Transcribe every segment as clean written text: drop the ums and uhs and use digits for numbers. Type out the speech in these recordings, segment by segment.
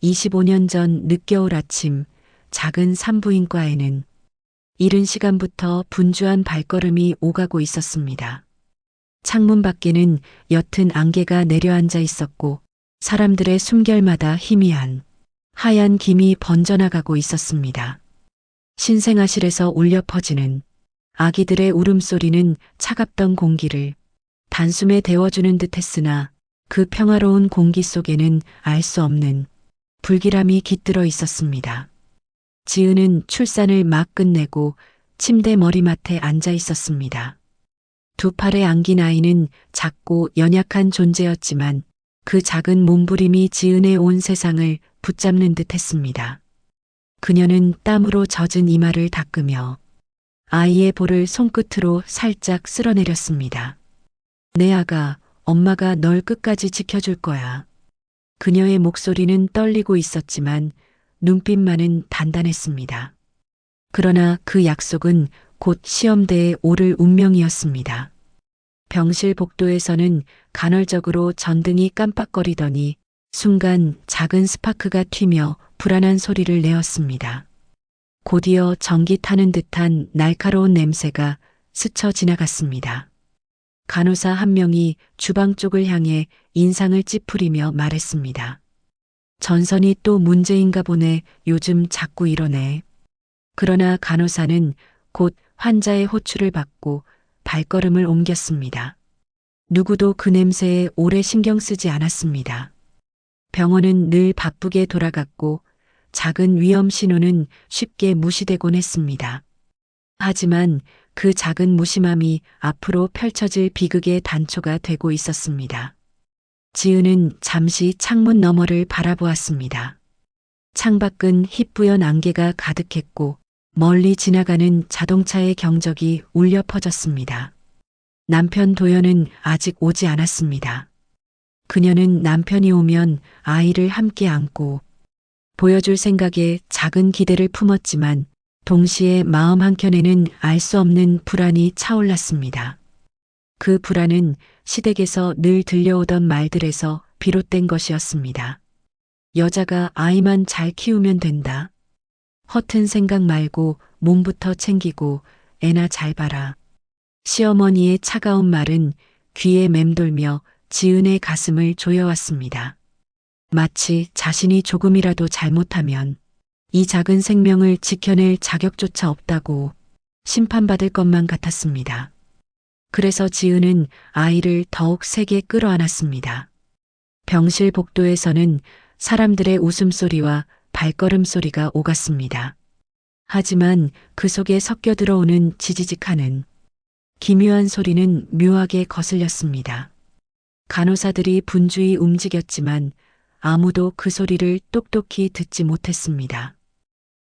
25년 전 늦겨울 아침 작은 산부인과에는 이른 시간부터 분주한 발걸음이 오가고 있었습니다. 창문 밖에는 옅은 안개가 내려앉아 있었고 사람들의 숨결마다 희미한 하얀 김이 번져나가고 있었습니다. 신생아실에서 울려 퍼지는 아기들의 울음소리는 차갑던 공기를 단숨에 데워주는 듯 했으나 그 평화로운 공기 속에는 알 수 없는 불길함이 깃들어 있었습니다. 지은은 출산을 막 끝내고 침대 머리맡에 앉아 있었습니다. 두 팔에 안긴 아이는 작고 연약한 존재였지만 그 작은 몸부림이 지은의 온 세상을 붙잡는 듯 했습니다. 그녀는 땀으로 젖은 이마를 닦으며 아이의 볼을 손끝으로 살짝 쓸어내렸습니다. 내 아가, 엄마가 널 끝까지 지켜줄 거야. 그녀의 목소리는 떨리고 있었지만 눈빛만은 단단했습니다. 그러나 그 약속은 곧 시험대에 오를 운명이었습니다. 병실 복도에서는 간헐적으로 전등이 깜빡거리더니 순간 작은 스파크가 튀며 불안한 소리를 내었습니다. 곧이어 전기 타는 듯한 날카로운 냄새가 스쳐 지나갔습니다. 간호사 한 명이 주방 쪽을 향해 인상을 찌푸리며 말했습니다. 전선이 또 문제인가 보네. 요즘 자꾸 이러네. 그러나 간호사는 곧 환자의 호출을 받고 발걸음을 옮겼습니다. 누구도 그 냄새에 오래 신경 쓰지 않았습니다. 병원은 늘 바쁘게 돌아갔고 작은 위험 신호는 쉽게 무시되곤 했습니다. 하지만 그 작은 무심함이 앞으로 펼쳐질 비극의 단초가 되고 있었습니다. 지은은 잠시 창문 너머를 바라보았습니다. 창밖은 희뿌연 안개가 가득했고 멀리 지나가는 자동차의 경적이 울려 퍼졌습니다. 남편 도연은 아직 오지 않았습니다. 그녀는 남편이 오면 아이를 함께 안고 보여줄 생각에 작은 기대를 품었지만 동시에 마음 한켠에는 알 수 없는 불안이 차올랐습니다. 그 불안은 시댁에서 늘 들려오던 말들에서 비롯된 것이었습니다. 여자가 아이만 잘 키우면 된다. 허튼 생각 말고 몸부터 챙기고 애나 잘 봐라. 시어머니의 차가운 말은 귀에 맴돌며 지은의 가슴을 조여왔습니다. 마치 자신이 조금이라도 잘못하면 이 작은 생명을 지켜낼 자격조차 없다고 심판받을 것만 같았습니다. 그래서 지은은 아이를 더욱 세게 끌어안았습니다. 병실 복도에서는 사람들의 웃음소리와 발걸음 소리가 오갔습니다. 하지만 그 속에 섞여 들어오는 지지직하는 기묘한 소리는 묘하게 거슬렸습니다. 간호사들이 분주히 움직였지만 아무도 그 소리를 똑똑히 듣지 못했습니다.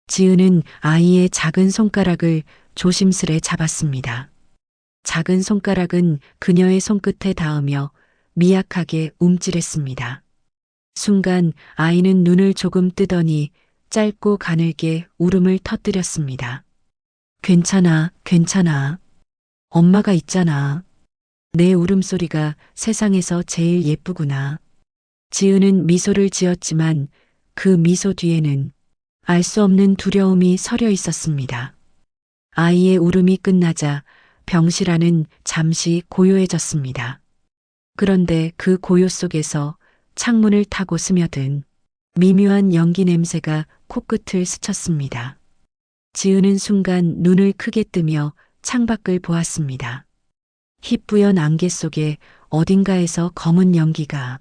지은은 아이의 작은 손가락을 조심스레 잡았습니다. 작은 손가락은 그녀의 손끝에 닿으며 미약하게 움찔했습니다. 순간 아이는 눈을 조금 뜨더니 짧고 가늘게 울음을 터뜨렸습니다. 괜찮아, 괜찮아. 엄마가 있잖아. 내 울음소리가 세상에서 제일 예쁘구나. 지은은 미소를 지었지만 그 미소 뒤에는 알 수 없는 두려움이 서려 있었습니다. 아이의 울음이 끝나자 병실 안은 잠시 고요해졌습니다. 그런데 그 고요 속에서 창문을 타고 스며든 미묘한 연기 냄새가 코끝을 스쳤습니다. 지은은 순간 눈을 크게 뜨며 창밖을 보았습니다. 희뿌연 안개 속에 어딘가에서 검은 연기가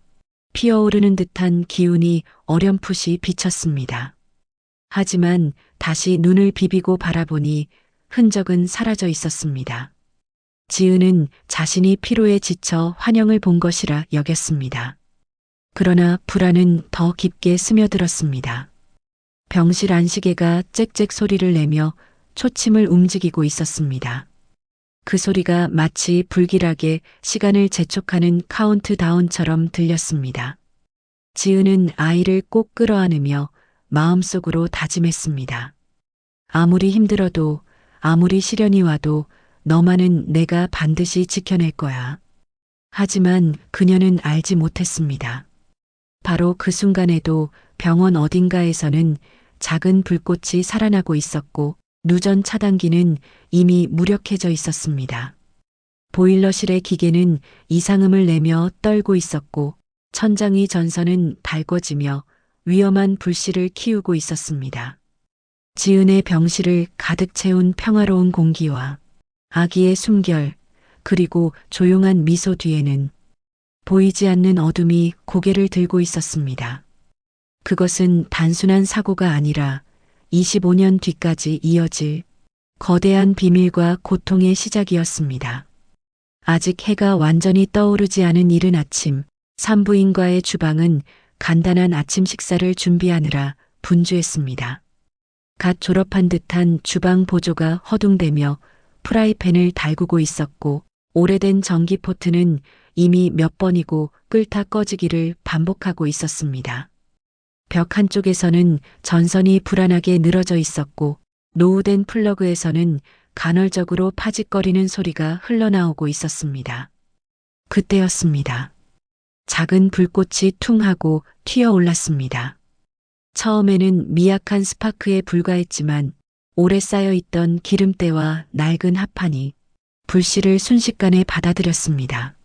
피어오르는 듯한 기운이 어렴풋이 비쳤습니다. 하지만 다시 눈을 비비고 바라보니 흔적은 사라져 있었습니다. 지은은 자신이 피로에 지쳐 환영을 본 것이라 여겼습니다. 그러나 불안은 더 깊게 스며들었습니다. 병실 안시계가 짹짹 소리를 내며 초침을 움직이고 있었습니다. 그 소리가 마치 불길하게 시간을 재촉하는 카운트다운처럼 들렸습니다. 지은은 아이를 꼭 끌어안으며 마음속으로 다짐했습니다. 아무리 힘들어도 아무리 시련이 와도 너만은 내가 반드시 지켜낼 거야. 하지만 그녀는 알지 못했습니다. 바로 그 순간에도 병원 어딘가에서는 작은 불꽃이 살아나고 있었고 누전 차단기는 이미 무력해져 있었습니다. 보일러실의 기계는 이상음을 내며 떨고 있었고 천장의 전선은 달궈지며 위험한 불씨를 키우고 있었습니다. 지은의 병실을 가득 채운 평화로운 공기와 아기의 숨결, 그리고 조용한 미소 뒤에는 보이지 않는 어둠이 고개를 들고 있었습니다. 그것은 단순한 사고가 아니라 25년 뒤까지 이어질 거대한 비밀과 고통의 시작이었습니다. 아직 해가 완전히 떠오르지 않은 이른 아침, 산부인과의 주방은 간단한 아침 식사를 준비하느라 분주했습니다. 갓 졸업한 듯한 주방 보조가 허둥대며 프라이팬을 달구고 있었고 오래된 전기포트는 이미 몇 번이고 끓다 꺼지기를 반복하고 있었습니다. 벽 한쪽에서는 전선이 불안하게 늘어져 있었고 노후된 플러그에서는 간헐적으로 파직거리는 소리가 흘러나오고 있었습니다. 그때였습니다. 작은 불꽃이 퉁 하고 튀어올랐습니다. 처음에는 미약한 스파크에 불과했지만 오래 쌓여있던 기름때와 낡은 합판이 불씨를 순식간에 받아들였습니다.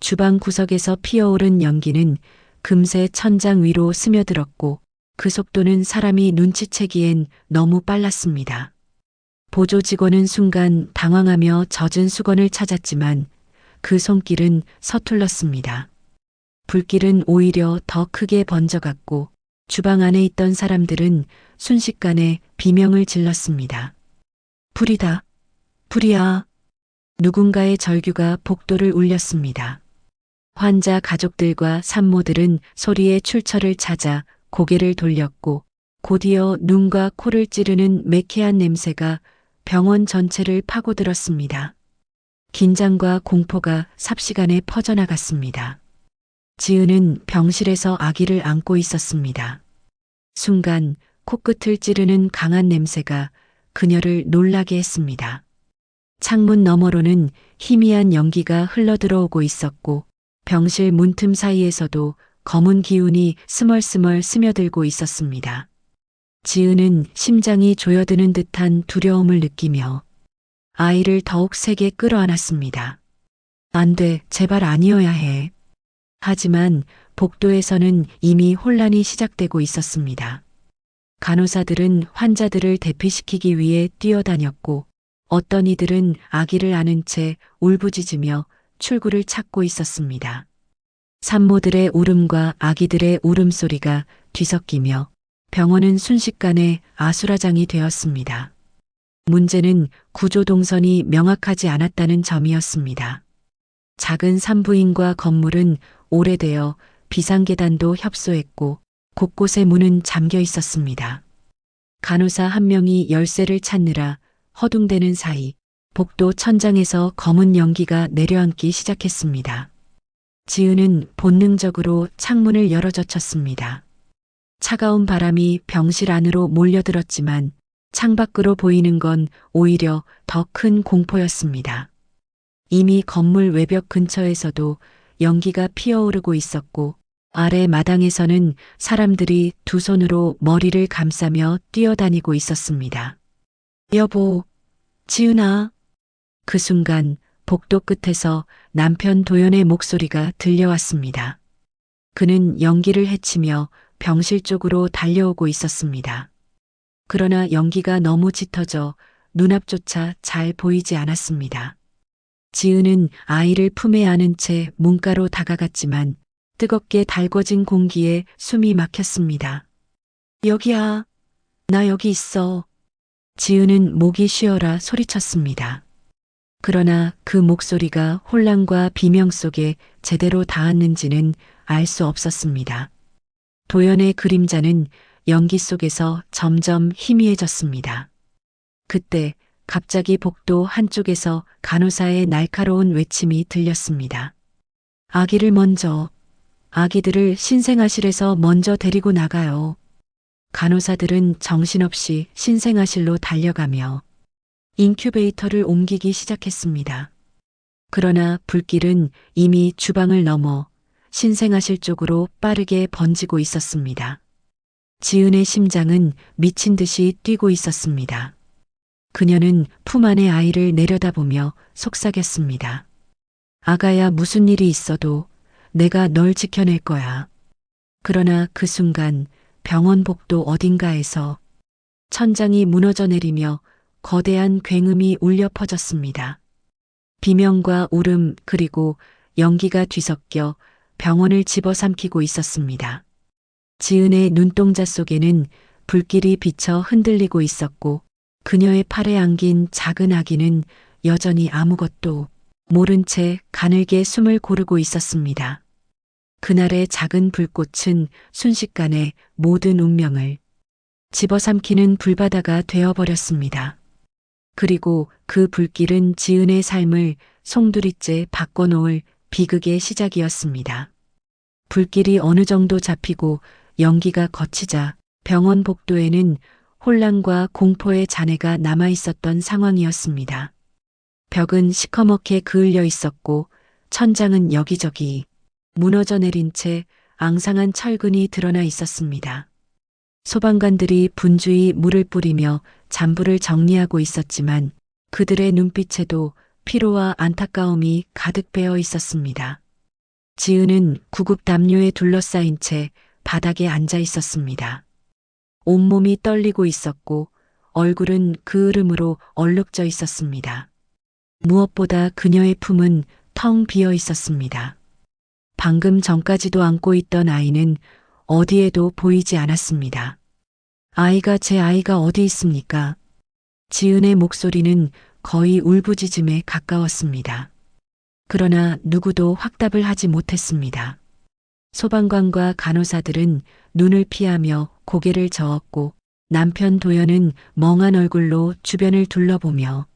주방 구석에서 피어오른 연기는 금세 천장 위로 스며들었고 그 속도는 사람이 눈치채기엔 너무 빨랐습니다. 보조 직원은 순간 당황하며 젖은 수건을 찾았지만 그 손길은 서툴렀습니다. 불길은 오히려 더 크게 번져갔고 주방 안에 있던 사람들은 순식간에 비명을 질렀습니다. 불이다. 불이야. 누군가의 절규가 복도를 울렸습니다. 환자 가족들과 산모들은 소리의 출처를 찾아 고개를 돌렸고 곧이어 눈과 코를 찌르는 매캐한 냄새가 병원 전체를 파고들었습니다. 긴장과 공포가 삽시간에 퍼져나갔습니다. 지은은 병실에서 아기를 안고 있었습니다. 순간 코끝을 찌르는 강한 냄새가 그녀를 놀라게 했습니다. 창문 너머로는 희미한 연기가 흘러들어오고 있었고 병실 문틈 사이에서도 검은 기운이 스멀스멀 스며들고 있었습니다. 지은은 심장이 조여드는 듯한 두려움을 느끼며 아이를 더욱 세게 끌어안았습니다. 안 돼, 제발 아니어야 해. 하지만 복도에서는 이미 혼란이 시작되고 있었습니다. 간호사들은 환자들을 대피시키기 위해 뛰어다녔고 어떤 이들은 아기를 안은 채 울부짖으며 출구를 찾고 있었습니다. 산모들의 울음과 아기들의 울음소리가 뒤섞이며 병원은 순식간에 아수라장이 되었습니다. 문제는 구조 동선이 명확하지 않았다는 점이었습니다. 작은 산부인과 건물은 오래되어 비상계단도 협소했고 곳곳에 문은 잠겨 있었습니다. 간호사 한 명이 열쇠를 찾느라 허둥대는 사이 복도 천장에서 검은 연기가 내려앉기 시작했습니다. 지은은 본능적으로 창문을 열어젖혔습니다. 차가운 바람이 병실 안으로 몰려들었지만 창밖으로 보이는 건 오히려 더 큰 공포였습니다. 이미 건물 외벽 근처에서도 연기가 피어오르고 있었고 아래 마당에서는 사람들이 두 손으로 머리를 감싸며 뛰어다니고 있었습니다. 여보, 지은아. 그 순간 복도 끝에서 남편 도연의 목소리가 들려왔습니다. 그는 연기를 헤치며 병실 쪽으로 달려오고 있었습니다. 그러나 연기가 너무 짙어져 눈앞조차 잘 보이지 않았습니다. 지은은 아이를 품에 안은 채 문가로 다가갔지만 뜨겁게 달궈진 공기에 숨이 막혔습니다. 여기야. 나 여기 있어. 지은은 목이 쉬어라 소리쳤습니다. 그러나 그 목소리가 혼란과 비명 속에 제대로 닿았는지는 알 수 없었습니다. 도연의 그림자는 연기 속에서 점점 희미해졌습니다. 그때 갑자기 복도 한쪽에서 간호사의 날카로운 외침이 들렸습니다. 아기를 먼저, 아기들을 신생아실에서 먼저 데리고 나가요. 간호사들은 정신없이 신생아실로 달려가며 인큐베이터를 옮기기 시작했습니다. 그러나 불길은 이미 주방을 넘어 신생아실 쪽으로 빠르게 번지고 있었습니다. 지은의 심장은 미친 듯이 뛰고 있었습니다. 그녀는 품 안의 아이를 내려다보며 속삭였습니다. 아가야, 무슨 일이 있어도 내가 널 지켜낼 거야. 그러나 그 순간 병원 복도 어딘가에서 천장이 무너져 내리며 거대한 굉음이 울려 퍼졌습니다. 비명과 울음 그리고 연기가 뒤섞여 병원을 집어삼키고 있었습니다. 지은의 눈동자 속에는 불길이 비쳐 흔들리고 있었고 그녀의 팔에 안긴 작은 아기는 여전히 아무것도 모른 채 가늘게 숨을 고르고 있었습니다. 그날의 작은 불꽃은 순식간에 모든 운명을 집어삼키는 불바다가 되어버렸습니다. 그리고 그 불길은 지은의 삶을 송두리째 바꿔놓을 비극의 시작이었습니다. 불길이 어느 정도 잡히고 연기가 거치자 병원 복도에는 혼란과 공포의 잔해가 남아있었던 상황이었습니다. 벽은 시커멓게 그을려 있었고 천장은 여기저기 무너져 내린 채 앙상한 철근이 드러나 있었습니다. 소방관들이 분주히 물을 뿌리며 잔불을 정리하고 있었지만 그들의 눈빛에도 피로와 안타까움이 가득 배어 있었습니다. 지은은 구급 담요에 둘러싸인 채 바닥에 앉아 있었습니다. 온몸이 떨리고 있었고 얼굴은 그을음으로 얼룩져 있었습니다. 무엇보다 그녀의 품은 텅 비어 있었습니다. 방금 전까지도 안고 있던 아이는 어디에도 보이지 않았습니다. 제 아이가 어디 있습니까? 지은의 목소리는 거의 울부짖음에 가까웠습니다. 그러나 누구도 확답을 하지 못했습니다. 소방관과 간호사들은 눈을 피하며 고개를 저었고 남편 도연은 멍한 얼굴로 주변을 둘러보며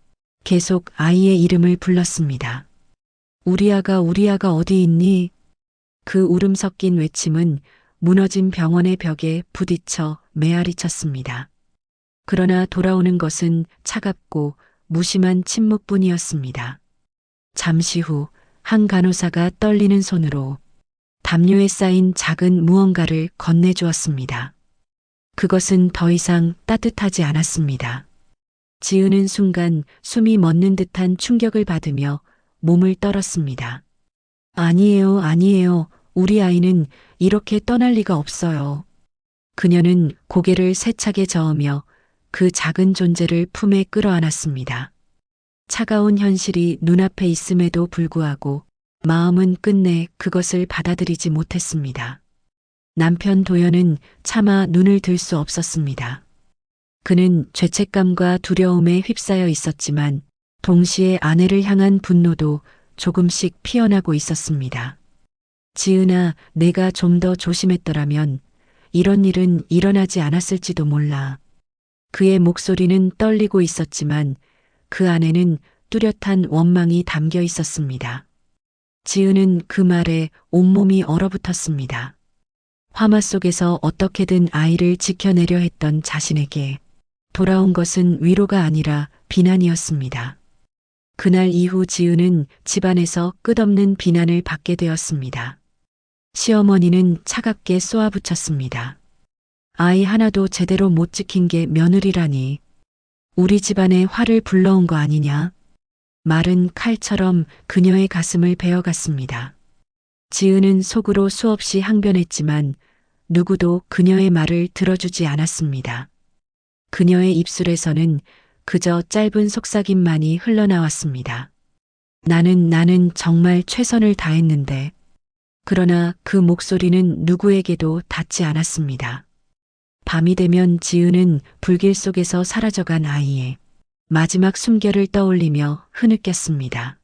계속 아이의 이름을 불렀습니다. 우리 아가 어디 있니? 그 울음 섞인 외침은 무너진 병원의 벽에 부딪혀 메아리 쳤습니다. 그러나 돌아오는 것은 차갑고 무심한 침묵뿐이었습니다. 잠시 후 한 간호사가 떨리는 손으로 담요에 쌓인 작은 무언가를 건네주었습니다. 그것은 더 이상 따뜻하지 않았습니다. 지은은 순간 숨이 멎는 듯한 충격을 받으며 몸을 떨었습니다. 아니에요. 우리 아이는 이렇게 떠날 리가 없어요. 그녀는 고개를 세차게 저으며 그 작은 존재를 품에 끌어안았습니다. 차가운 현실이 눈앞에 있음에도 불구하고 마음은 끝내 그것을 받아들이지 못했습니다. 남편 도연은 차마 눈을 들 수 없었습니다. 그는 죄책감과 두려움에 휩싸여 있었지만 동시에 아내를 향한 분노도 조금씩 피어나고 있었습니다. 지은아, 내가 좀 더 조심했더라면 이런 일은 일어나지 않았을지도 몰라. 그의 목소리는 떨리고 있었지만 그 안에는 뚜렷한 원망이 담겨 있었습니다. 지은은 그 말에 온몸이 얼어붙었습니다. 화마 속에서 어떻게든 아이를 지켜내려 했던 자신에게 돌아온 것은 위로가 아니라 비난이었습니다. 그날 이후 지은은 집안에서 끝없는 비난을 받게 되었습니다. 시어머니는 차갑게 쏘아붙였습니다. 아이 하나도 제대로 못 지킨 게 며느리라니. 우리 집안에 화를 불러온 거 아니냐? 말은 칼처럼 그녀의 가슴을 베어갔습니다. 지은은 속으로 수없이 항변했지만 누구도 그녀의 말을 들어주지 않았습니다. 그녀의 입술에서는 그저 짧은 속삭임만이 흘러나왔습니다. 나는 정말 최선을 다했는데. 그러나 그 목소리는 누구에게도 닿지 않았습니다. 밤이 되면 지은은 불길 속에서 사라져간 아이의 마지막 숨결을 떠올리며 흐느꼈습니다.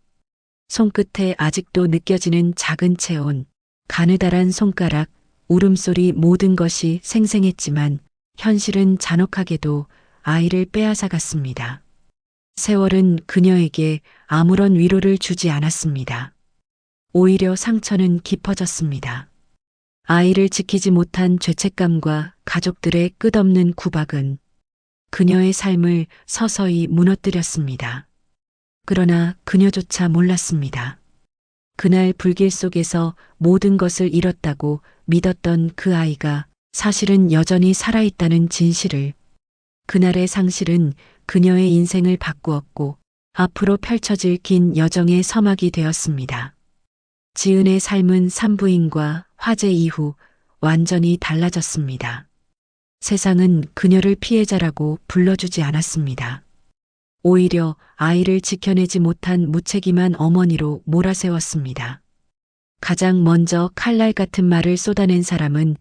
손끝에 아직도 느껴지는 작은 체온, 가느다란 손가락, 울음소리 모든 것이 생생했지만 현실은 잔혹하게도 아이를 빼앗아갔습니다. 세월은 그녀에게 아무런 위로를 주지 않았습니다. 오히려 상처는 깊어졌습니다. 아이를 지키지 못한 죄책감과 가족들의 끝없는 구박은 그녀의 삶을 서서히 무너뜨렸습니다. 그러나 그녀조차 몰랐습니다. 그날 불길 속에서 모든 것을 잃었다고 믿었던 그 아이가 사실은 여전히 살아있다는 진실을. 그날의 상실은 그녀의 인생을 바꾸었고 앞으로 펼쳐질 긴 여정의 서막이 되었습니다. 지은의 삶은 산부인과 화재 이후 완전히 달라졌습니다. 세상은 그녀를 피해자라고 불러주지 않았습니다. 오히려 아이를 지켜내지 못한 무책임한 어머니로 몰아세웠습니다. 가장 먼저 칼날 같은 말을 쏟아낸 사람은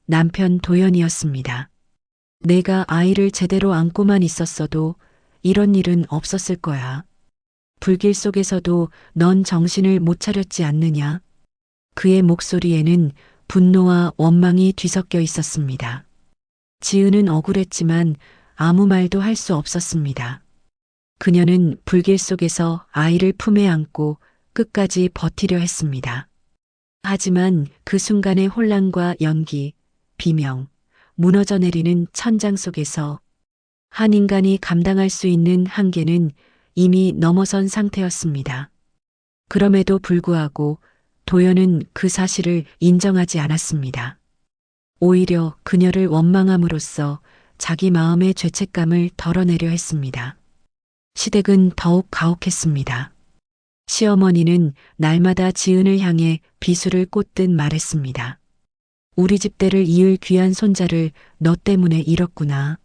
남편 도연이었습니다. 내가 아이를 제대로 안고만 있었어도 이런 일은 없었을 거야. 불길 속에서도 넌 정신을 못 차렸지 않느냐? 그의 목소리에는 분노와 원망이 뒤섞여 있었습니다. 지은은 억울했지만 아무 말도 할 수 없었습니다. 그녀는 불길 속에서 아이를 품에 안고 끝까지 버티려 했습니다. 하지만 그 순간의 혼란과 연기, 비명, 무너져 내리는 천장 속에서 한 인간이 감당할 수 있는 한계는 이미 넘어선 상태였습니다. 그럼에도 불구하고 도연은 그 사실을 인정하지 않았습니다. 오히려 그녀를 원망함으로써 자기 마음의 죄책감을 덜어내려 했습니다. 시댁은 더욱 가혹했습니다. 시어머니는 날마다 지은을 향해 비수를 꽂듯 말했습니다. 우리 집대를 이을 귀한 손자를 너 때문에 잃었구나.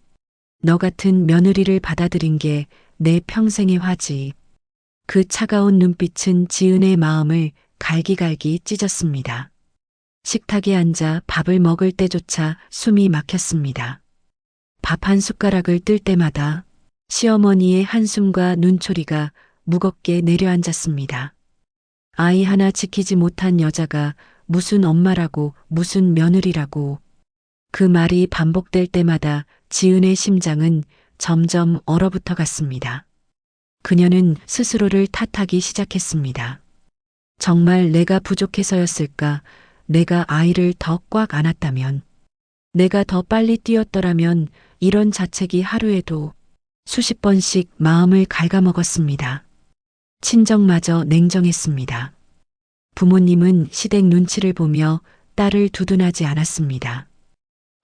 너 같은 며느리를 받아들인 게 내 평생의 화지. 그 차가운 눈빛은 지은의 마음을 갈기갈기 찢었습니다. 식탁에 앉아 밥을 먹을 때조차 숨이 막혔습니다. 밥 한 숟가락을 뜰 때마다 시어머니의 한숨과 눈초리가 무겁게 내려앉았습니다. 아이 하나 지키지 못한 여자가 무슨 엄마라고 무슨 며느리라고. 그 말이 반복될 때마다 지은의 심장은 점점 얼어붙어 갔습니다. 그녀는 스스로를 탓하기 시작했습니다. 정말 내가 부족해서였을까? 내가 아이를 더 꽉 안았다면, 내가 더 빨리 뛰었더라면 이런 자책이 하루에도 수십 번씩 마음을 갉아먹었습니다. 친정마저 냉정했습니다. 부모님은 시댁 눈치를 보며 딸을 두둔하지 않았습니다.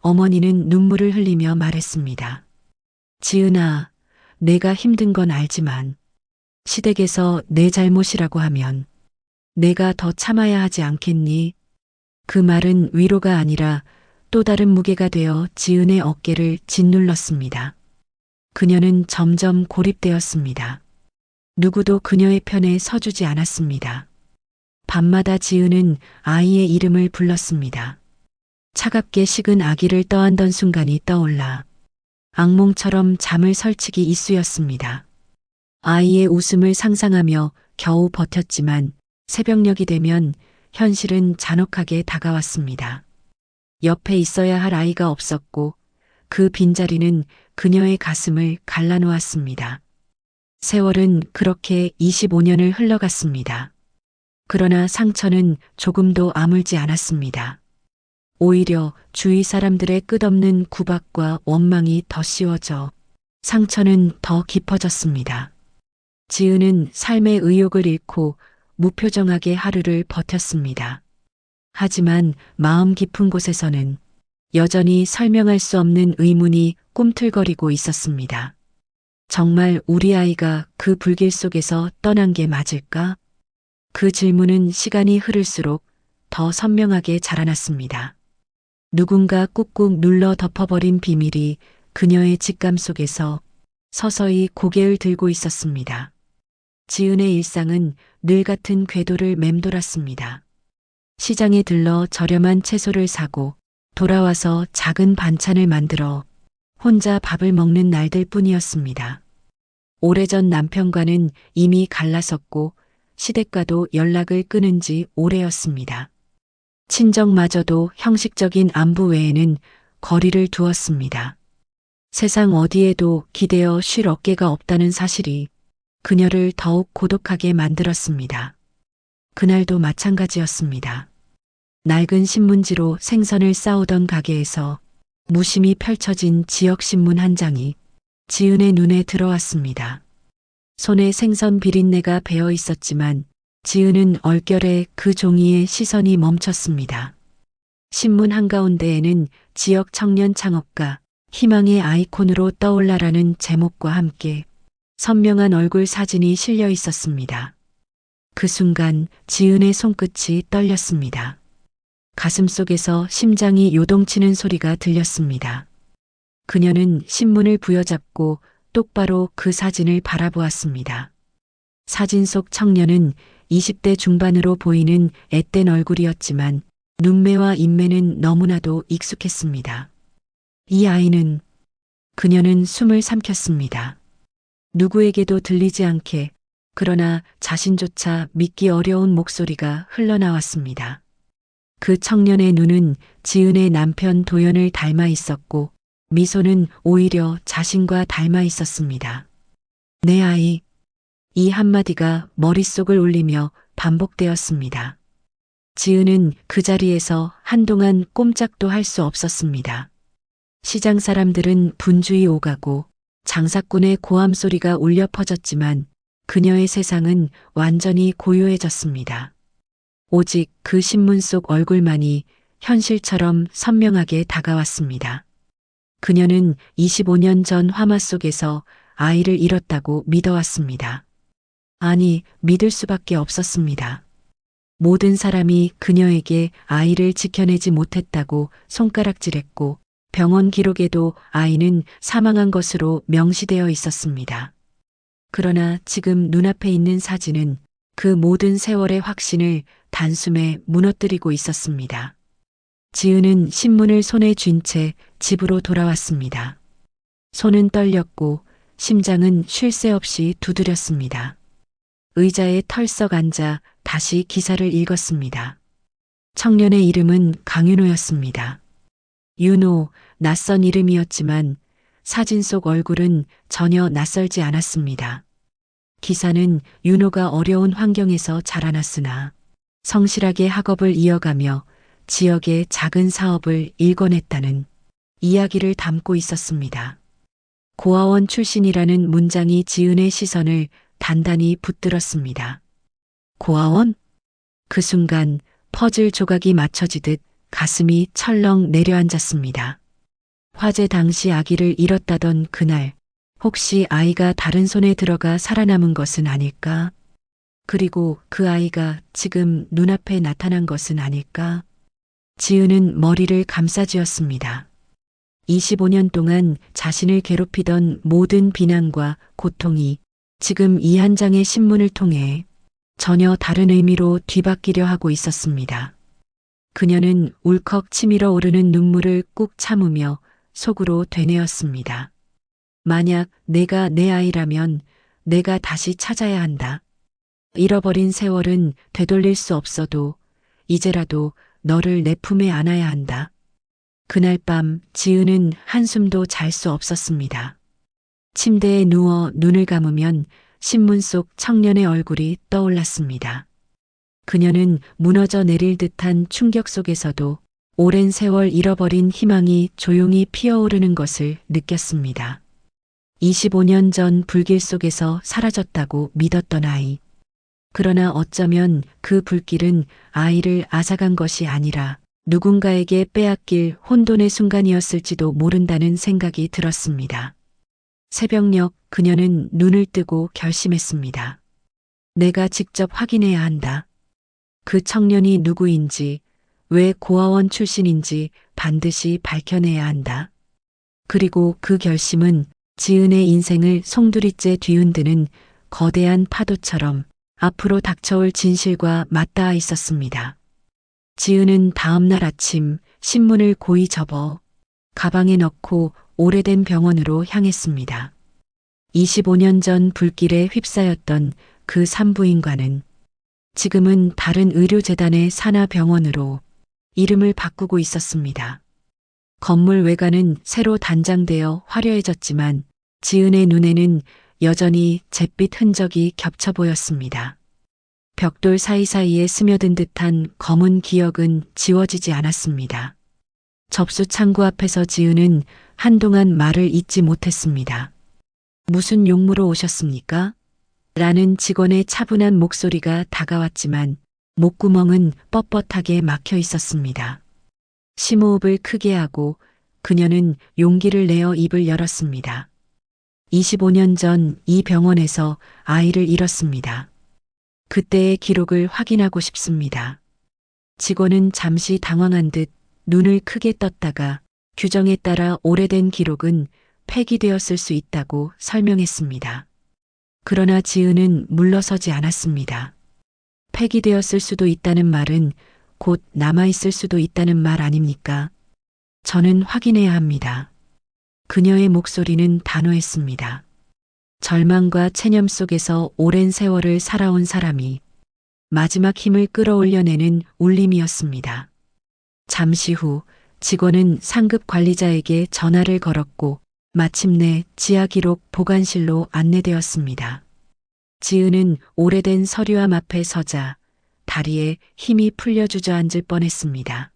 어머니는 눈물을 흘리며 말했습니다. 지은아, 내가 힘든 건 알지만 시댁에서 내 잘못이라고 하면 내가 더 참아야 하지 않겠니? 그 말은 위로가 아니라 또 다른 무게가 되어 지은의 어깨를 짓눌렀습니다. 그녀는 점점 고립되었습니다. 누구도 그녀의 편에 서주지 않았습니다. 밤마다 지은은 아이의 이름을 불렀습니다. 차갑게 식은 아기를 떠안던 순간이 떠올라 악몽처럼 잠을 설치기 일쑤였습니다. 아이의 웃음을 상상하며 겨우 버텼지만 새벽녘이 되면 현실은 잔혹하게 다가왔습니다. 옆에 있어야 할 아이가 없었고 그 빈자리는 그녀의 가슴을 갈라놓았습니다. 세월은 그렇게 25년을 흘러갔습니다. 그러나 상처는 조금도 아물지 않았습니다. 오히려 주위 사람들의 끝없는 구박과 원망이 더 씌워져 상처는 더 깊어졌습니다. 지은은 삶의 의욕을 잃고 무표정하게 하루를 버텼습니다. 하지만 마음 깊은 곳에서는 여전히 설명할 수 없는 의문이 꿈틀거리고 있었습니다. 정말 우리 아이가 그 불길 속에서 떠난 게 맞을까? 그 질문은 시간이 흐를수록 더 선명하게 자라났습니다. 누군가 꾹꾹 눌러 덮어버린 비밀이 그녀의 직감 속에서 서서히 고개를 들고 있었습니다. 지은의 일상은 늘 같은 궤도를 맴돌았습니다. 시장에 들러 저렴한 채소를 사고 돌아와서 작은 반찬을 만들어 혼자 밥을 먹는 날들 뿐이었습니다. 오래전 남편과는 이미 갈라섰고 시댁과도 연락을 끊은 지 오래였습니다. 친정마저도 형식적인 안부 외에는 거리를 두었습니다. 세상 어디에도 기대어 쉴 어깨가 없다는 사실이 그녀를 더욱 고독하게 만들었습니다. 그날도 마찬가지였습니다. 낡은 신문지로 생선을 싸오던 가게에서 무심히 펼쳐진 지역신문 한 장이 지은의 눈에 들어왔습니다. 손에 생선 비린내가 배어 있었지만 지은은 얼결에 그 종이에 시선이 멈췄습니다. 신문 한가운데에는 지역 청년 창업가 희망의 아이콘으로 떠올라라는 제목과 함께 선명한 얼굴 사진이 실려 있었습니다. 그 순간 지은의 손끝이 떨렸습니다. 가슴속에서 심장이 요동치는 소리가 들렸습니다. 그녀는 신문을 부여잡고 똑바로 그 사진을 바라보았습니다. 사진 속 청년은 20대 중반으로 보이는 앳된 얼굴이었지만 눈매와 인매는 너무나도 익숙했습니다. 이 아이는, 그녀는 숨을 삼켰습니다. 누구에게도 들리지 않게, 그러나 자신조차 믿기 어려운 목소리가 흘러나왔습니다. 그 청년의 눈은 지은의 남편 도연을 닮아 있었고 미소는 오히려 자신과 닮아 있었습니다. 내 아이. 이 한마디가 머릿속을 울리며 반복되었습니다. 지은은 그 자리에서 한동안 꼼짝도 할 수 없었습니다. 시장 사람들은 분주히 오가고 장사꾼의 고함 소리가 울려 퍼졌지만 그녀의 세상은 완전히 고요해졌습니다. 오직 그 신문 속 얼굴만이 현실처럼 선명하게 다가왔습니다. 그녀는 25년 전 화마 속에서 아이를 잃었다고 믿어왔습니다. 아니, 믿을 수밖에 없었습니다. 모든 사람이 그녀에게 아이를 지켜내지 못했다고 손가락질했고 병원 기록에도 아이는 사망한 것으로 명시되어 있었습니다. 그러나 지금 눈앞에 있는 사진은 그 모든 세월의 확신을 단숨에 무너뜨리고 있었습니다. 지은은 신문을 손에 쥔 채 집으로 돌아왔습니다. 손은 떨렸고 심장은 쉴 새 없이 두드렸습니다. 의자에 털썩 앉아 다시 기사를 읽었습니다. 청년의 이름은 강윤호였습니다. 윤호, 낯선 이름이었지만 사진 속 얼굴은 전혀 낯설지 않았습니다. 기사는 윤호가 어려운 환경에서 자라났으나 성실하게 학업을 이어가며 지역의 작은 사업을 일궈냈다는 이야기를 담고 있었습니다. 고아원 출신이라는 문장이 지은의 시선을 단단히 붙들었습니다. 고아원? 그 순간 퍼즐 조각이 맞춰지듯 가슴이 철렁 내려앉았습니다. 화재 당시 아기를 잃었다던 그날, 혹시 아이가 다른 손에 들어가 살아남은 것은 아닐까? 그리고 그 아이가 지금 눈앞에 나타난 것은 아닐까? 지은은 머리를 감싸쥐었습니다. 25년 동안 자신을 괴롭히던 모든 비난과 고통이 지금 이 한 장의 신문을 통해 전혀 다른 의미로 뒤바뀌려 하고 있었습니다. 그녀는 울컥 치밀어 오르는 눈물을 꾹 참으며 속으로 되뇌었습니다. 만약 내가 내 아이라면 내가 다시 찾아야 한다. 잃어버린 세월은 되돌릴 수 없어도 이제라도 너를 내 품에 안아야 한다. 그날 밤 지은은 한숨도 잘 수 없었습니다. 침대에 누워 눈을 감으면 신문 속 청년의 얼굴이 떠올랐습니다. 그녀는 무너져 내릴 듯한 충격 속에서도 오랜 세월 잃어버린 희망이 조용히 피어오르는 것을 느꼈습니다. 25년 전 불길 속에서 사라졌다고 믿었던 아이. 그러나 어쩌면 그 불길은 아이를 앗아간 것이 아니라 누군가에게 빼앗길 혼돈의 순간이었을지도 모른다는 생각이 들었습니다. 새벽녘 그녀는 눈을 뜨고 결심했습니다. 내가 직접 확인해야 한다. 그 청년이 누구인지, 왜 고아원 출신인지 반드시 밝혀내야 한다. 그리고 그 결심은 지은의 인생을 송두리째 뒤흔드는 거대한 파도처럼 앞으로 닥쳐올 진실과 맞닿아 있었습니다. 지은은 다음 날 아침 신문을 고이 접어 가방에 넣고 오래된 병원으로 향했습니다. 25년 전 불길에 휩싸였던 그 산부인과는 지금은 다른 의료재단의 산하병원으로 이름을 바꾸고 있었습니다. 건물 외관은 새로 단장되어 화려해졌지만 지은의 눈에는 여전히 잿빛 흔적이 겹쳐 보였습니다. 벽돌 사이사이에 스며든 듯한 검은 기억은 지워지지 않았습니다. 접수 창구 앞에서 지은은 한동안 말을 잇지 못했습니다. 무슨 용무로 오셨습니까? 라는 직원의 차분한 목소리가 다가왔지만 목구멍은 뻣뻣하게 막혀 있었습니다. 심호흡을 크게 하고 그녀는 용기를 내어 입을 열었습니다. 25년 전 이 병원에서 아이를 잃었습니다. 그때의 기록을 확인하고 싶습니다. 직원은 잠시 당황한 듯 눈을 크게 떴다가 규정에 따라 오래된 기록은 폐기되었을 수 있다고 설명했습니다. 그러나 지은은 물러서지 않았습니다. 폐기되었을 수도 있다는 말은 곧 남아있을 수도 있다는 말 아닙니까? 저는 확인해야 합니다. 그녀의 목소리는 단호했습니다. 절망과 체념 속에서 오랜 세월을 살아온 사람이 마지막 힘을 끌어올려내는 울림이었습니다. 잠시 후 직원은 상급 관리자에게 전화를 걸었고 마침내 지하 기록 보관실로 안내되었습니다. 지은은 오래된 서류함 앞에 서자 다리에 힘이 풀려 주저앉을 뻔했습니다.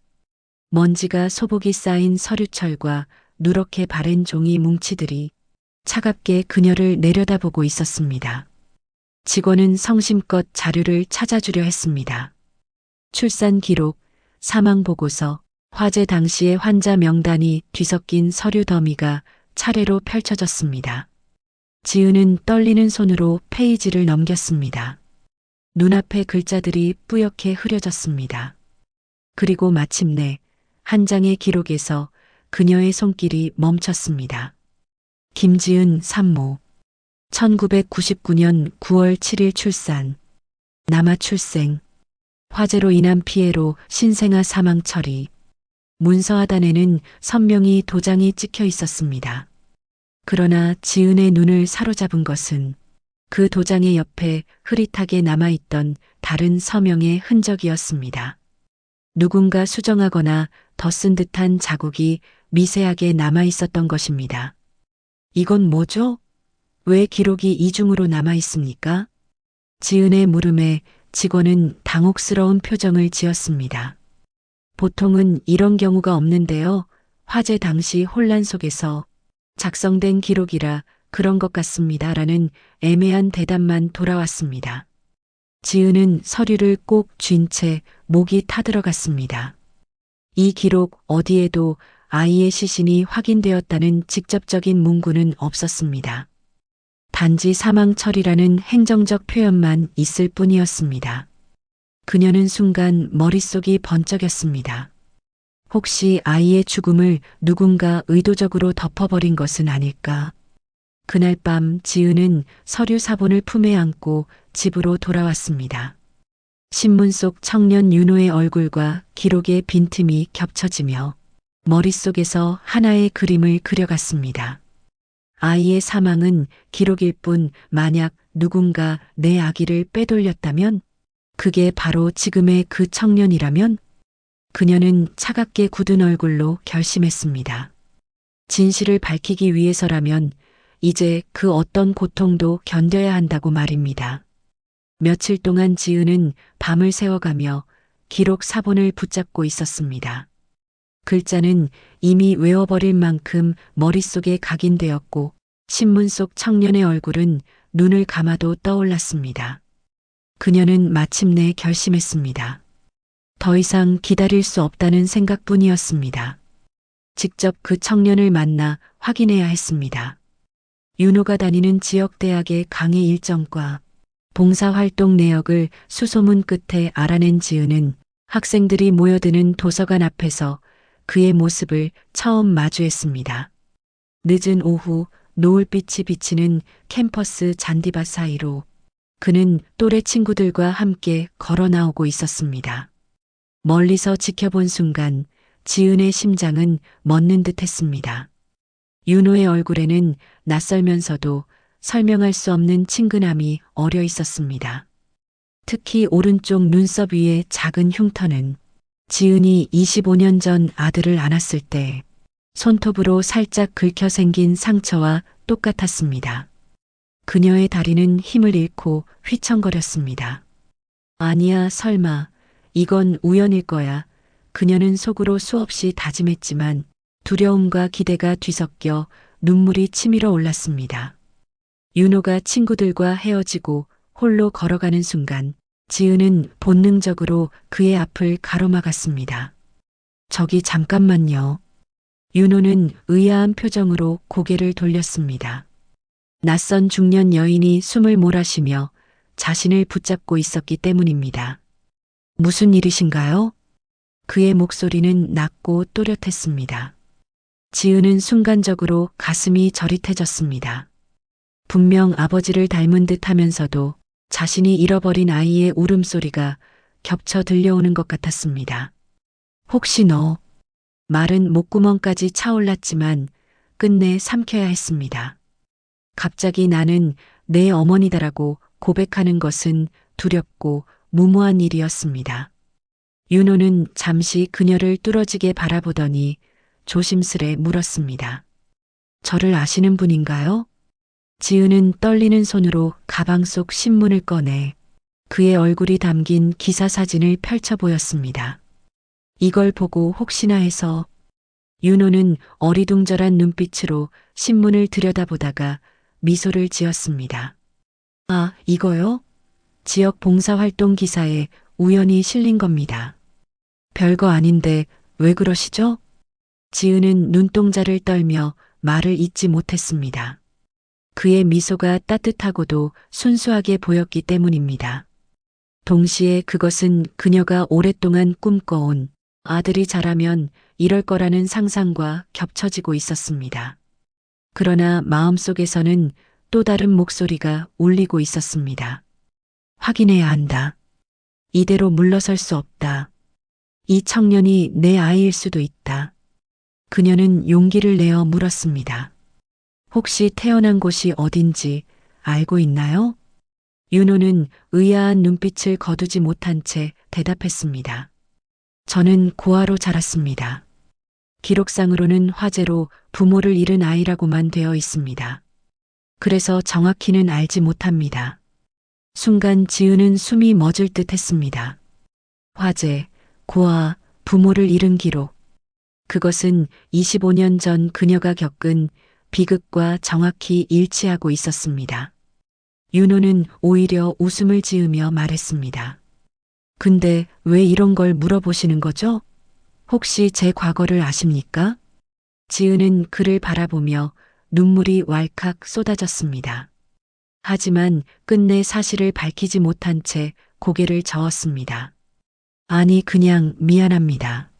먼지가 소복이 쌓인 서류철과 누렇게 바랜 종이 뭉치들이 차갑게 그녀를 내려다보고 있었습니다. 직원은 성심껏 자료를 찾아주려 했습니다. 출산 기록, 사망 보고서, 화재 당시의 환자 명단이 뒤섞인 서류 더미가 차례로 펼쳐졌습니다. 지은은 떨리는 손으로 페이지를 넘겼습니다. 눈앞의 글자들이 뿌옇게 흐려졌습니다. 그리고 마침내 한 장의 기록에서 그녀의 손길이 멈췄습니다. 김지은 산모 1999년 9월 7일 출산 남아 출생 화재로 인한 피해로 신생아 사망 처리 문서 하단에는 선명히 도장이 찍혀 있었습니다. 그러나 지은의 눈을 사로잡은 것은 그 도장의 옆에 흐릿하게 남아있던 다른 서명의 흔적이었습니다. 누군가 수정하거나 덧쓴 듯한 자국이 미세하게 남아있었던 것입니다. 이건 뭐죠? 왜 기록이 이중으로 남아있습니까? 지은의 물음에 직원은 당혹스러운 표정을 지었습니다. 보통은 이런 경우가 없는데요. 화재 당시 혼란 속에서 작성된 기록이라 그런 것 같습니다. 라는 애매한 대답만 돌아왔습니다. 지은은 서류를 꼭 쥔 채 목이 타들어갔습니다. 이 기록 어디에도 아이의 시신이 확인되었다는 직접적인 문구는 없었습니다. 단지 사망 처리라는 행정적 표현만 있을 뿐이었습니다. 그녀는 순간 머릿속이 번쩍였습니다. 혹시 아이의 죽음을 누군가 의도적으로 덮어버린 것은 아닐까? 그날 밤 지은은 서류 사본을 품에 안고 집으로 돌아왔습니다. 신문 속 청년 윤호의 얼굴과 기록의 빈틈이 겹쳐지며 머릿속에서 하나의 그림을 그려갔습니다. 아이의 사망은 기록일 뿐 만약 누군가 내 아기를 빼돌렸다면 그게 바로 지금의 그 청년이라면 그녀는 차갑게 굳은 얼굴로 결심했습니다. 진실을 밝히기 위해서라면 이제 그 어떤 고통도 견뎌야 한다고 말입니다. 며칠 동안 지은은 밤을 새워가며 기록 사본을 붙잡고 있었습니다. 글자는 이미 외워버릴 만큼 머릿속에 각인되었고 신문 속 청년의 얼굴은 눈을 감아도 떠올랐습니다. 그녀는 마침내 결심했습니다. 더 이상 기다릴 수 없다는 생각뿐이었습니다. 직접 그 청년을 만나 확인해야 했습니다. 윤호가 다니는 지역대학의 강의 일정과 봉사활동 내역을 수소문 끝에 알아낸 지은은 학생들이 모여드는 도서관 앞에서 그의 모습을 처음 마주했습니다. 늦은 오후 노을빛이 비치는 캠퍼스 잔디밭 사이로 그는 또래 친구들과 함께 걸어 나오고 있었습니다. 멀리서 지켜본 순간 지은의 심장은 멎는 듯 했습니다. 윤호의 얼굴에는 낯설면서도 설명할 수 없는 친근함이 어려 있었습니다. 특히 오른쪽 눈썹 위의 작은 흉터는 지은이 25년 전 아들을 안았을 때 손톱으로 살짝 긁혀 생긴 상처와 똑같았습니다. 그녀의 다리는 힘을 잃고 휘청거렸습니다. 아니야, 설마. 이건 우연일 거야. 그녀는 속으로 수없이 다짐했지만 두려움과 기대가 뒤섞여 눈물이 치밀어 올랐습니다. 윤호가 친구들과 헤어지고 홀로 걸어가는 순간 지은은 본능적으로 그의 앞을 가로막았습니다. 저기 잠깐만요. 윤호는 의아한 표정으로 고개를 돌렸습니다. 낯선 중년 여인이 숨을 몰아쉬며 자신을 붙잡고 있었기 때문입니다. 무슨 일이신가요? 그의 목소리는 낮고 또렷했습니다. 지은은 순간적으로 가슴이 저릿해졌습니다. 분명 아버지를 닮은 듯 하면서도 자신이 잃어버린 아이의 울음소리가 겹쳐 들려오는 것 같았습니다. 혹시 너? 말은 목구멍까지 차올랐지만 끝내 삼켜야 했습니다. 갑자기 나는 내 어머니다라고 고백하는 것은 두렵고 무모한 일이었습니다. 윤호는 잠시 그녀를 뚫어지게 바라보더니 조심스레 물었습니다. 저를 아시는 분인가요? 지은은 떨리는 손으로 가방 속 신문을 꺼내 그의 얼굴이 담긴 기사 사진을 펼쳐 보였습니다. 이걸 보고 혹시나 해서 윤호는 어리둥절한 눈빛으로 신문을 들여다보다가 미소를 지었습니다. 아, 이거요? 지역 봉사활동 기사에 우연히 실린 겁니다. 별거 아닌데 왜 그러시죠? 지은은 눈동자를 떨며 말을 잇지 못했습니다. 그의 미소가 따뜻하고도 순수하게 보였기 때문입니다. 동시에 그것은 그녀가 오랫동안 꿈꿔온 아들이 자라면 이럴 거라는 상상과 겹쳐지고 있었습니다. 그러나 마음속에서는 또 다른 목소리가 울리고 있었습니다. 확인해야 한다. 이대로 물러설 수 없다. 이 청년이 내 아이일 수도 있다. 그녀는 용기를 내어 물었습니다. 혹시 태어난 곳이 어딘지 알고 있나요? 윤호는 의아한 눈빛을 거두지 못한 채 대답했습니다. 저는 고아로 자랐습니다. 기록상으로는 화재로 부모를 잃은 아이라고만 되어 있습니다. 그래서 정확히는 알지 못합니다. 순간 지은은 숨이 멎을 듯 했습니다. 화재, 고아, 부모를 잃은 기록. 그것은 25년 전 그녀가 겪은 비극과 정확히 일치하고 있었습니다. 윤호는 오히려 웃음을 지으며 말했습니다. 근데 왜 이런 걸 물어보시는 거죠? 혹시 제 과거를 아십니까? 지은은 그를 바라보며 눈물이 왈칵 쏟아졌습니다. 하지만 끝내 사실을 밝히지 못한 채 고개를 저었습니다. 아니, 그냥 미안합니다.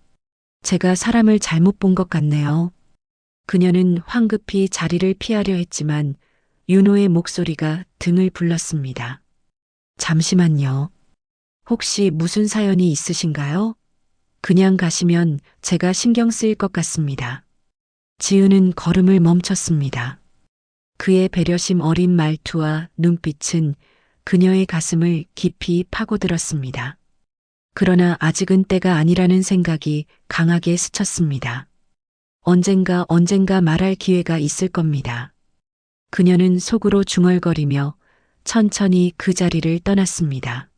제가 사람을 잘못 본 것 같네요. 그녀는 황급히 자리를 피하려 했지만 윤호의 목소리가 등을 불렀습니다. 잠시만요. 혹시 무슨 사연이 있으신가요? 그냥 가시면 제가 신경 쓰일 것 같습니다. 지은은 걸음을 멈췄습니다. 그의 배려심 어린 말투와 눈빛은 그녀의 가슴을 깊이 파고들었습니다. 그러나 아직은 때가 아니라는 생각이 강하게 스쳤습니다. 언젠가 말할 기회가 있을 겁니다. 그녀는 속으로 중얼거리며 천천히 그 자리를 떠났습니다.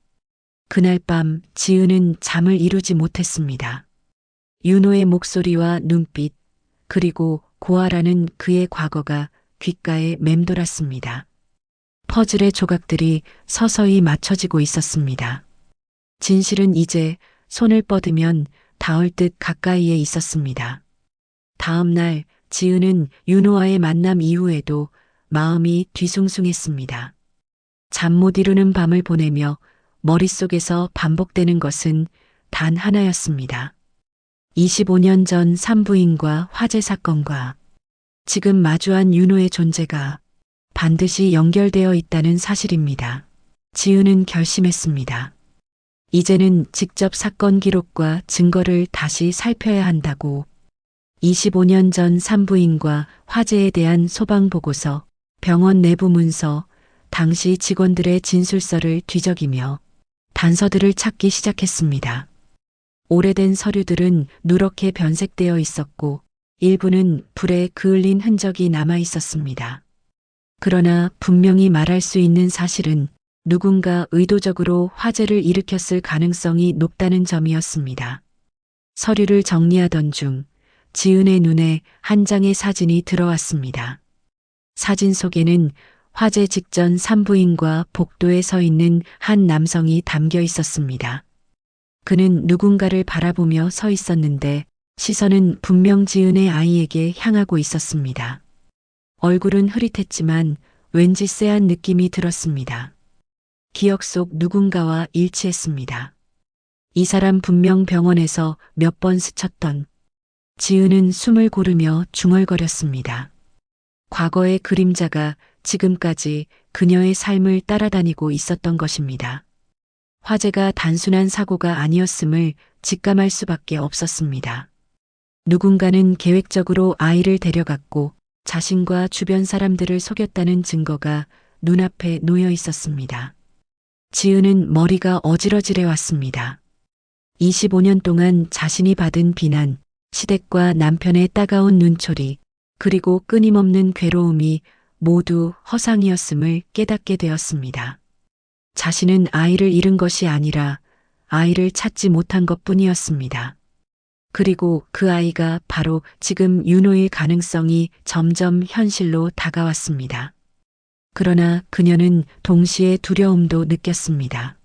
그날 밤 지은은 잠을 이루지 못했습니다. 윤호의 목소리와 눈빛, 그리고 고아라는 그의 과거가 귓가에 맴돌았습니다. 퍼즐의 조각들이 서서히 맞춰지고 있었습니다. 진실은 이제 손을 뻗으면 닿을 듯 가까이에 있었습니다. 다음 날 지은은 윤호와의 만남 이후에도 마음이 뒤숭숭했습니다. 잠 못 이루는 밤을 보내며 머릿속에서 반복되는 것은 단 하나였습니다. 25년 전 산부인과 화재 사건과 지금 마주한 윤호의 존재가 반드시 연결되어 있다는 사실입니다. 지은은 결심했습니다. 이제는 직접 사건 기록과 증거를 다시 살펴야 한다고. 25년 전 산부인과 화재에 대한 소방보고서, 병원 내부 문서, 당시 직원들의 진술서를 뒤적이며 단서들을 찾기 시작했습니다. 오래된 서류들은 누렇게 변색되어 있었고 일부는 불에 그을린 흔적이 남아 있었습니다. 그러나 분명히 말할 수 있는 사실은 누군가 의도적으로 화재를 일으켰을 가능성이 높다는 점이었습니다. 서류를 정리하던 중 지은의 눈에 한 장의 사진이 들어왔습니다. 사진 속에는 화재 직전 산부인과 복도에 서 있는 한 남성이 담겨 있었습니다. 그는 누군가를 바라보며 서 있었는데 시선은 분명 지은의 아이에게 향하고 있었습니다. 얼굴은 흐릿했지만 왠지 쎄한 느낌이 들었습니다. 기억 속 누군가와 일치했습니다. 이 사람 분명 병원에서 몇 번 스쳤던. 지은은 숨을 고르며 중얼거렸습니다. 과거의 그림자가 지금까지 그녀의 삶을 따라다니고 있었던 것입니다. 화재가 단순한 사고가 아니었음을 직감할 수밖에 없었습니다. 누군가는 계획적으로 아이를 데려갔고 자신과 주변 사람들을 속였다는 증거가 눈앞에 놓여 있었습니다. 지은은 머리가 어지러지려 왔습니다. 25년 동안 자신이 받은 비난, 시댁과 남편의 따가운 눈초리, 그리고 끊임없는 괴로움이 모두 허상이었음을 깨닫게 되었습니다. 자신은 아이를 잃은 것이 아니라 아이를 찾지 못한 것뿐이었습니다. 그리고 그 아이가 바로 지금 윤호일 가능성이 점점 현실로 다가왔습니다. 그러나 그녀는 동시에 두려움도 느꼈습니다.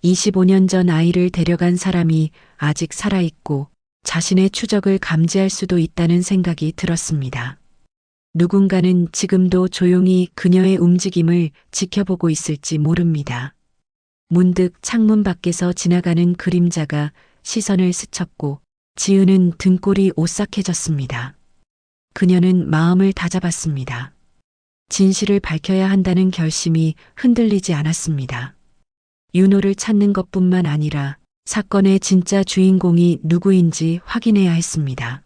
25년 전 아이를 데려간 사람이 아직 살아있고 자신의 추적을 감지할 수도 있다는 생각이 들었습니다. 누군가는 지금도 조용히 그녀의 움직임을 지켜보고 있을지 모릅니다. 문득 창문 밖에서 지나가는 그림자가 시선을 스쳤고 지은은 등골이 오싹해졌습니다. 그녀는 마음을 다잡았습니다. 진실을 밝혀야 한다는 결심이 흔들리지 않았습니다. 윤호를 찾는 것뿐만 아니라 사건의 진짜 주인공이 누구인지 확인해야 했습니다.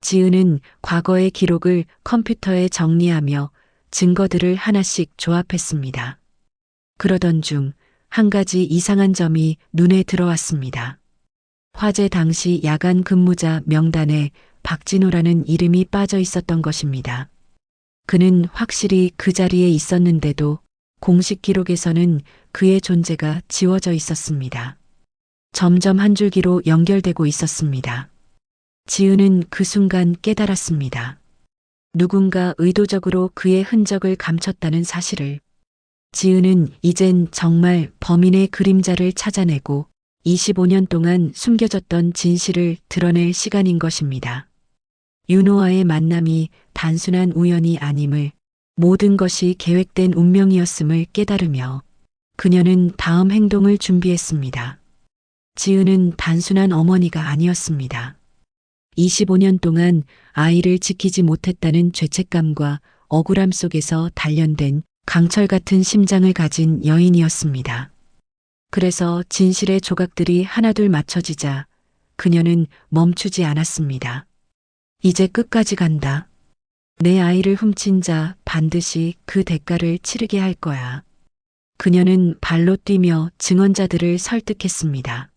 지은은 과거의 기록을 컴퓨터에 정리하며 증거들을 하나씩 조합했습니다. 그러던 중 한 가지 이상한 점이 눈에 들어왔습니다. 화재 당시 야간 근무자 명단에 박진호라는 이름이 빠져 있었던 것입니다. 그는 확실히 그 자리에 있었는데도 공식 기록에서는 그의 존재가 지워져 있었습니다. 점점 한 줄기로 연결되고 있었습니다. 지은은 그 순간 깨달았습니다. 누군가 의도적으로 그의 흔적을 감췄다는 사실을. 지은은 이젠 정말 범인의 그림자를 찾아내고 25년 동안 숨겨졌던 진실을 드러낼 시간인 것입니다. 윤호와의 만남이 단순한 우연이 아님을, 모든 것이 계획된 운명이었음을 깨달으며 그녀는 다음 행동을 준비했습니다. 지은은 단순한 어머니가 아니었습니다. 25년 동안 아이를 지키지 못했다는 죄책감과 억울함 속에서 단련된 강철 같은 심장을 가진 여인이었습니다. 그래서 진실의 조각들이 하나둘 맞춰지자 그녀는 멈추지 않았습니다. 이제 끝까지 간다. 내 아이를 훔친 자 반드시 그 대가를 치르게 할 거야. 그녀는 발로 뛰며 증언자들을 설득했습니다.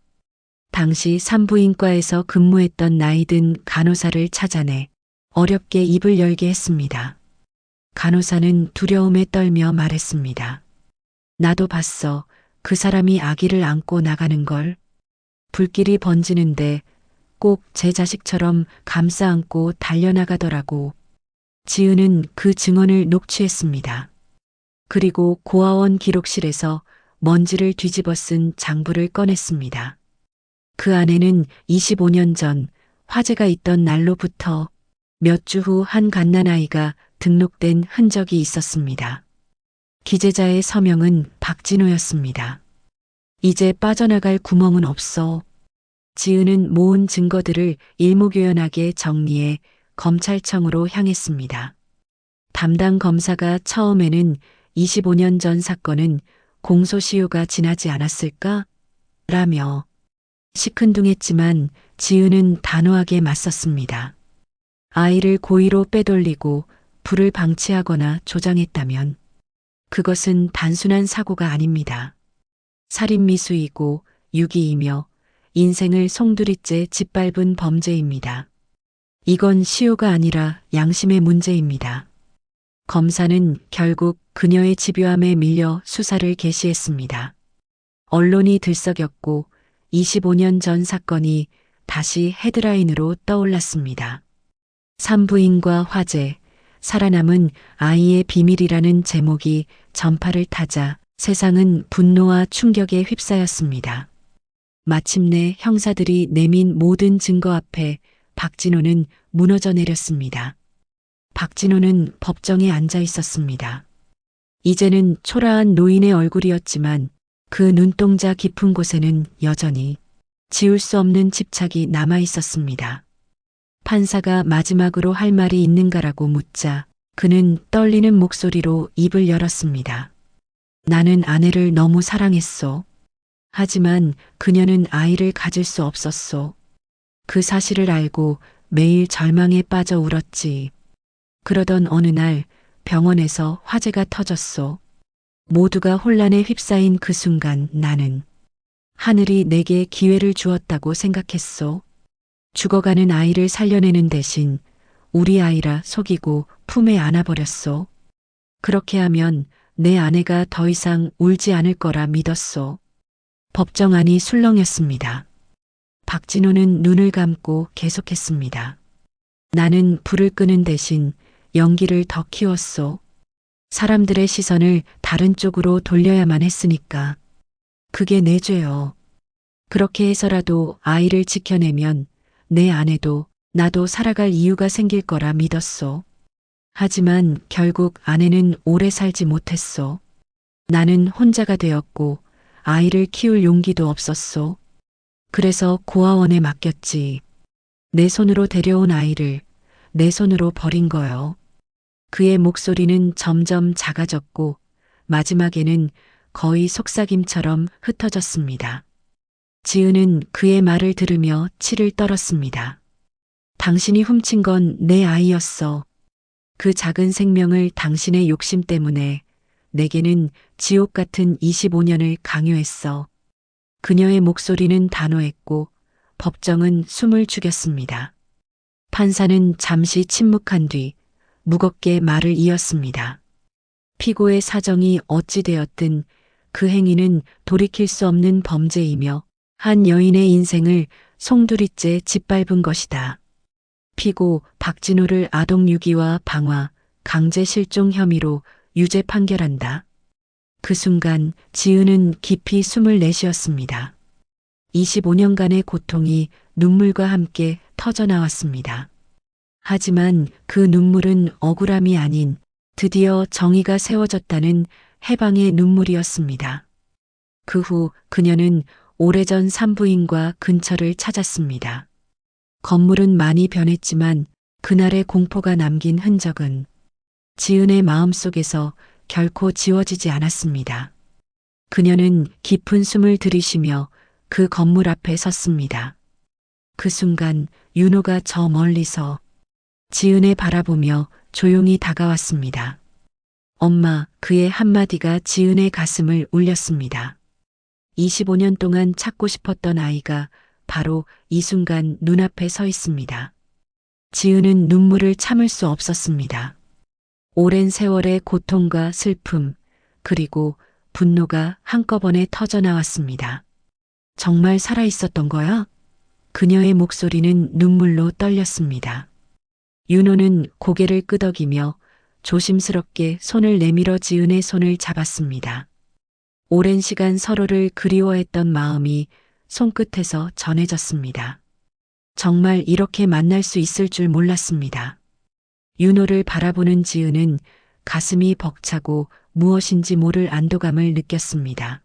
당시 산부인과에서 근무했던 나이든 간호사를 찾아내 어렵게 입을 열게 했습니다. 간호사는 두려움에 떨며 말했습니다. 나도 봤어. 그 사람이 아기를 안고 나가는 걸. 불길이 번지는데 꼭 제 자식처럼 감싸 안고 달려나가더라고. 지은은 그 증언을 녹취했습니다. 그리고 고아원 기록실에서 먼지를 뒤집어 쓴 장부를 꺼냈습니다. 그 안에는 25년 전 화재가 있던 날로부터 몇 주 후 한 갓난아이가 등록된 흔적이 있었습니다. 기재자의 서명은 박진호였습니다. 이제 빠져나갈 구멍은 없어. 지은은 모은 증거들을 일목요연하게 정리해 검찰청으로 향했습니다. 담당 검사가 처음에는 25년 전 사건은 공소시효가 지나지 않았을까? 라며 시큰둥했지만 지은은 단호하게 맞섰습니다. 아이를 고의로 빼돌리고 불을 방치하거나 조장했다면 그것은 단순한 사고가 아닙니다. 살인미수이고 유기이며 인생을 송두리째 짓밟은 범죄입니다. 이건 시효가 아니라 양심의 문제입니다. 검사는 결국 그녀의 집요함에 밀려 수사를 개시했습니다. 언론이 들썩였고 25년 전 사건이 다시 헤드라인으로 떠올랐습니다. 산부인과 화재, 살아남은 아이의 비밀이라는 제목이 전파를 타자 세상은 분노와 충격에 휩싸였습니다. 마침내 형사들이 내민 모든 증거 앞에 박진호는 무너져 내렸습니다. 박진호는 법정에 앉아 있었습니다. 이제는 초라한 노인의 얼굴이었지만 그 눈동자 깊은 곳에는 여전히 지울 수 없는 집착이 남아 있었습니다. 판사가 마지막으로 할 말이 있는가라고 묻자 그는 떨리는 목소리로 입을 열었습니다. 나는 아내를 너무 사랑했소. 하지만 그녀는 아이를 가질 수 없었소. 그 사실을 알고 매일 절망에 빠져 울었지. 그러던 어느 날 병원에서 화재가 터졌소. 모두가 혼란에 휩싸인 그 순간 나는 하늘이 내게 기회를 주었다고 생각했소. 죽어가는 아이를 살려내는 대신 우리 아이라 속이고 품에 안아버렸소. 그렇게 하면 내 아내가 더 이상 울지 않을 거라 믿었소. 법정 안이 술렁였습니다. 박진호는 눈을 감고 계속했습니다. 나는 불을 끄는 대신 연기를 더 키웠소. 사람들의 시선을 다른 쪽으로 돌려야만 했으니까. 그게 내 죄요. 그렇게 해서라도 아이를 지켜내면 내 아내도 나도 살아갈 이유가 생길 거라 믿었소. 하지만 결국 아내는 오래 살지 못했소. 나는 혼자가 되었고 아이를 키울 용기도 없었소. 그래서 고아원에 맡겼지. 내 손으로 데려온 아이를 내 손으로 버린 거요. 그의 목소리는 점점 작아졌고 마지막에는 거의 속삭임처럼 흩어졌습니다. 지은은 그의 말을 들으며 치를 떨었습니다. 당신이 훔친 건 내 아이였어. 그 작은 생명을 당신의 욕심 때문에 내게는 지옥 같은 25년을 강요했어. 그녀의 목소리는 단호했고 법정은 숨을 죽였습니다. 판사는 잠시 침묵한 뒤 무겁게 말을 이었습니다. 피고의 사정이 어찌 되었든 그 행위는 돌이킬 수 없는 범죄이며 한 여인의 인생을 송두리째 짓밟은 것이다. 피고 박진호를 아동유기와 방화, 강제 실종 혐의로 유죄 판결한다. 그 순간 지은은 깊이 숨을 내쉬었습니다. 25년간의 고통이 눈물과 함께 터져나왔습니다. 하지만 그 눈물은 억울함이 아닌 드디어 정의가 세워졌다는 해방의 눈물이었습니다. 그 후 그녀는 오래전 산부인과 근처를 찾았습니다. 건물은 많이 변했지만 그날의 공포가 남긴 흔적은 지은의 마음속에서 결코 지워지지 않았습니다. 그녀는 깊은 숨을 들이쉬며 그 건물 앞에 섰습니다. 그 순간 윤호가 저 멀리서 지은을 바라보며 조용히 다가왔습니다. 엄마, 그의 한마디가 지은의 가슴을 울렸습니다. 25년 동안 찾고 싶었던 아이가 바로 이 순간 눈앞에 서 있습니다. 지은은 눈물을 참을 수 없었습니다. 오랜 세월의 고통과 슬픔, 그리고 분노가 한꺼번에 터져나왔습니다. 정말 살아있었던 거야? 그녀의 목소리는 눈물로 떨렸습니다. 윤호는 고개를 끄덕이며 조심스럽게 손을 내밀어 지은의 손을 잡았습니다. 오랜 시간 서로를 그리워했던 마음이 손끝에서 전해졌습니다. 정말 이렇게 만날 수 있을 줄 몰랐습니다. 윤호를 바라보는 지은은 가슴이 벅차고 무엇인지 모를 안도감을 느꼈습니다.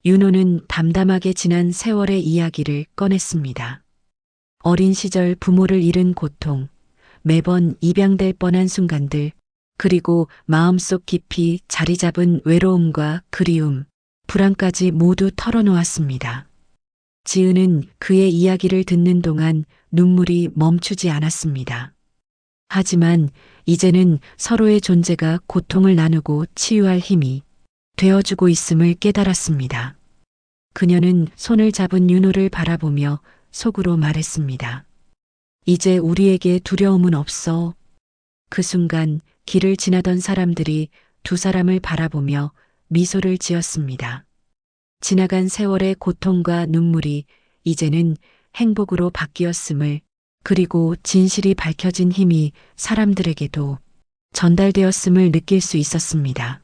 윤호는 담담하게 지난 세월의 이야기를 꺼냈습니다. 어린 시절 부모를 잃은 고통, 매번 입양될 뻔한 순간들, 그리고 마음속 깊이 자리 잡은 외로움과 그리움, 불안까지 모두 털어놓았습니다. 지은은 그의 이야기를 듣는 동안 눈물이 멈추지 않았습니다. 하지만 이제는 서로의 존재가 고통을 나누고 치유할 힘이 되어주고 있음을 깨달았습니다. 그녀는 손을 잡은 윤호를 바라보며 속으로 말했습니다. 이제 우리에게 두려움은 없어. 그 순간 길을 지나던 사람들이 두 사람을 바라보며 미소를 지었습니다. 지나간 세월의 고통과 눈물이 이제는 행복으로 바뀌었음을, 그리고 진실이 밝혀진 힘이 사람들에게도 전달되었음을 느낄 수 있었습니다.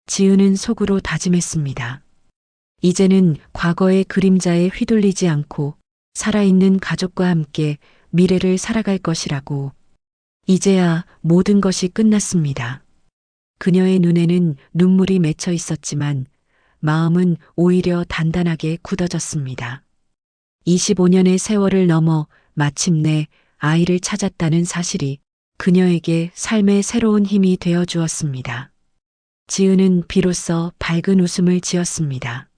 지은은 속으로 다짐했습니다. 이제는 과거의 그림자에 휘둘리지 않고 살아있는 가족과 함께 미래를 살아갈 것이라고. 이제야 모든 것이 끝났습니다. 그녀의 눈에는 눈물이 맺혀 있었지만 마음은 오히려 단단하게 굳어졌습니다. 25년의 세월을 넘어 마침내 아이를 찾았다는 사실이 그녀에게 삶의 새로운 힘이 되어 주었습니다. 지은은 비로소 밝은 웃음을 지었습니다.